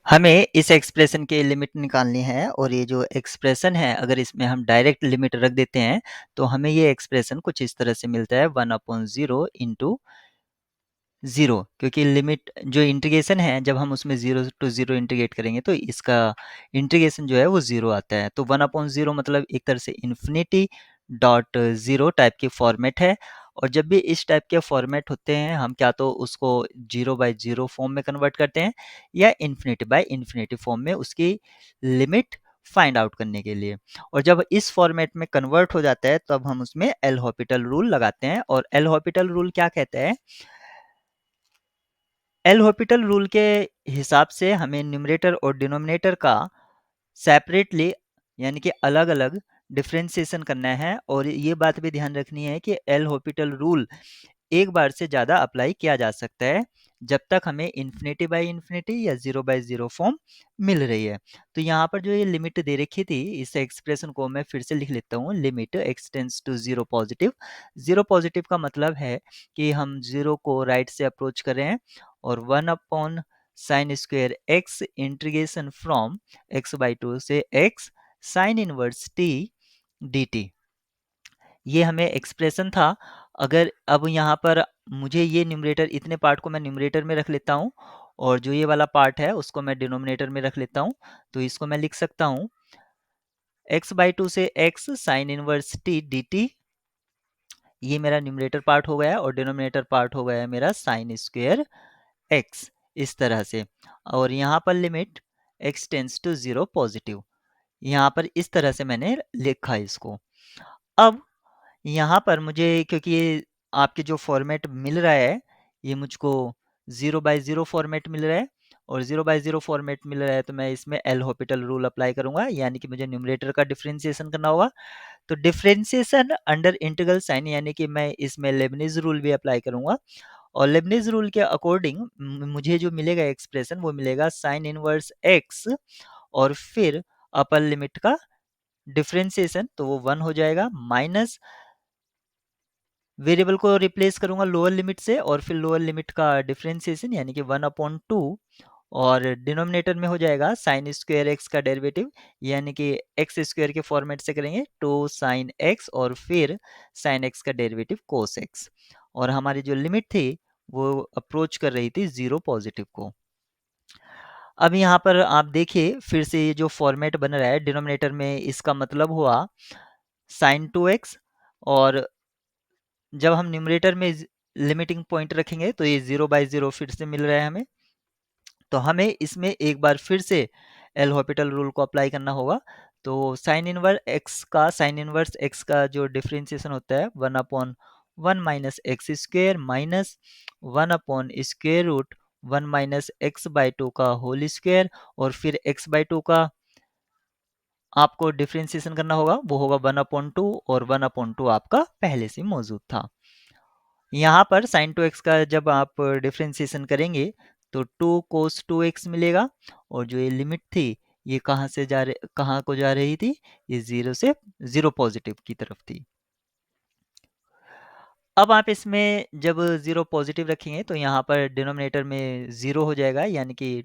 हमें इस एक्सप्रेशन की लिमिट निकालनी है और ये जो एक्सप्रेशन है अगर इसमें हम डायरेक्ट लिमिट रख देते हैं तो हमें ये एक्सप्रेशन कुछ इस तरह से मिलता है 1/0 इंटू 0 क्योंकि लिमिट जो इंटीग्रेशन है जब हम उसमें 0 टू 0 इंटीग्रेट करेंगे तो इसका इंटीग्रेशन जो है वो 0 आता है। तो 1/0 मतलब एक तरह से इन्फिनिटी डॉट 0 टाइप की फॉर्मेट है और जब भी इस टाइप के फॉर्मेट होते हैं हम क्या तो उसको 0/0 फॉर्म में कन्वर्ट करते हैं या इन्फिनिटी बाय इन्फिनिटी फॉर्म में उसकी लिमिट फाइंड आउट करने के लिए। और जब इस फॉर्मेट में कन्वर्ट हो जाता है तब हम उसमें एल हॉपिटल रूल लगाते हैं और एल हॉपिटल रूल क्या कहता है? एल हॉपिटल रूल के हिसाब से हमें न्यूमरेटर और डिनोमिनेटर का सेपरेटली यानी कि अलग-अलग डिफरेंशिएशन करना है और ये बात भी ध्यान रखनी है कि एल हॉपिटल रूल एक बार से ज़्यादा अप्लाई किया जा सकता है जब तक हमें इन्फिनिटी बाय इन्फिनिटी या 0/0 फॉर्म मिल रही है। तो यहाँ पर जो ये लिमिट दे रखी थी इस एक्सप्रेशन को मैं फिर से लिख लेता हूँ, limit x tends to 0 positive. 0 positive का मतलब है कि हम 0 को राइट से अप्रोच कर रहे हैं और 1 sine square x integration from x/2 से x sine inverse t dt। ये हमें एक्सप्रेशन था। अगर अब यहाँ पर मुझे ये न्यूमरेटर इतने पार्ट को मैं न्यूमरेटर में रख लेता हूँ और जो ये वाला पार्ट है उसको मैं डिनोमिनेटर में रख लेता हूँ। तो इसको मैं लिख सकता हूँ x/2 से x sine inverse t dt। ये मेरा न्यूमरेटर पार्ट हो गया और डिनोमिनेटर पार्ट हो गया मेरा साइन स्क्वायर x इस तरह से। और यहाँ पर limit x tends to 0 positive. यहाँ पर इस तरह से मैंने लिखा इसको। अब यहाँ पर मुझे क्योंकि ये आपके जो फॉर्मेट मिल रहा है ये मुझको 0/0 फॉर्मेट मिल रहा है और 0/0 फॉर्मेट मिल रहा है तो मैं इसमें एल हॉपिटल रूल अप्लाई करूंगा यानी कि मुझे न्यूमरेटर का डिफरेंशिएशन करना होगा। तो डिफरेंशिएशन अंडर इंटीग्रल साइन यानी कि मैं इसमें लेबनिज रूल भी अप्लाई करूंगा और लेबनिज रूल के अकॉर्डिंग मुझे जो मिलेगा एक्सप्रेशन वो मिलेगा साइन इनवर्स एक्स और फिर अपर लिमिट का डिफरेंशिएशन तो वो 1 हो जाएगा माइनस वेरिएबल को रिप्लेस करूंगा लोअर लिमिट से और फिर लोअर लिमिट का डिफरेंशिएशन यानी कि 1/2 और डिनोमिनेटर में हो जाएगा साइन स्क्वायर एक्स का डेरिवेटिव यानी कि एक्स स्क्वायर के फॉर्मेट से करेंगे 2 साइन एक्स और फिर साइन एक्स का डेरिवेटिव कोस एक्स और हमारी जो लिमिट थी वो अप्रोच कर रही थी 0 पॉजिटिव को। अब यहाँ पर आप देखिए फिर से ये जो फॉर्मेट बन रहा है डिनोमिनेटर में इसका मतलब हुआ साइन 2x और जब हम न्यूमरेटर में लिमिटिंग पॉइंट रखेंगे तो ये 0/0 फिर से मिल रहा है हमें। तो हमें इसमें एक बार फिर से एल हॉपिटल रूल को अप्लाई करना होगा। तो साइन इनवर्स एक्स का जो डिफरेंशिएशन होता है 1/1 minus x square minus square root 1 minus x/2 का होल स्क्वायर और फिर x/2 का आपको डिफरेंशिएशन करना होगा वो होगा 1/2 और 1/2 आपका पहले से मौजूद था। यहाँ पर sin 2x का जब आप डिफरेंशिएशन करेंगे तो 2 cos 2x मिलेगा और जो ये लिमिट थी ये कहाँ को जा रही थी ये 0 से 0 पॉजिटिव की तरफ थी। अब आप इसमें जब 0 पॉजिटिव रखेंगे तो यहाँ पर डिनोमिनेटर में 0 हो जाएगा यानी कि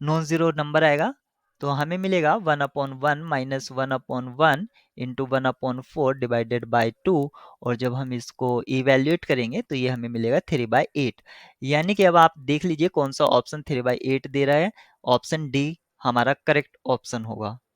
नॉन ज़ीरो नंबर आएगा तो हमें मिलेगा 1/1 माइनस 1/1 इंटू 1/4 डिवाइडेड बाय 2 और जब हम इसको इवेल्युएट करेंगे तो ये हमें मिलेगा 3/8 यानी कि अब आप देख लीजिए कौन सा ऑप्शन 3/8 दे रहा है। ऑप्शन डी हमारा करेक्ट ऑप्शन होगा।